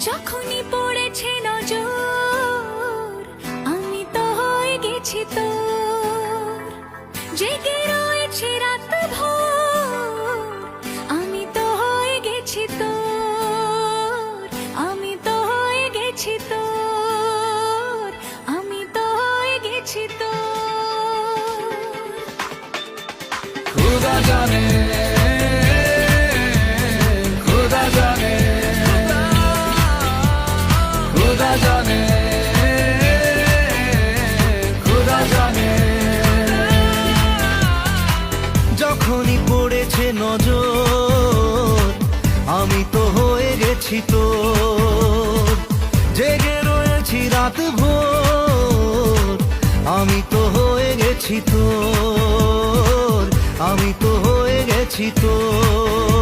যখনই পড়েছে নজর আমি তো হয়ে গেছি তোর, জেগে রয়েছে রাত ভোর আমি তো হয়ে গেছি তোর, আমি তো হয়ে গেছি তোর, আমি তো হয়ে গেছি তোর। खुदा जाने खुदा जाने खुदा जाने खुदा जाने যখনই পড়েছে নজর আমি তো হয়ে গেছি তোর, জেগে রয়েছি রাত ভোর আমি তো হয়ে গেছি তোর, আমি তো হয়ে গেছি তোর।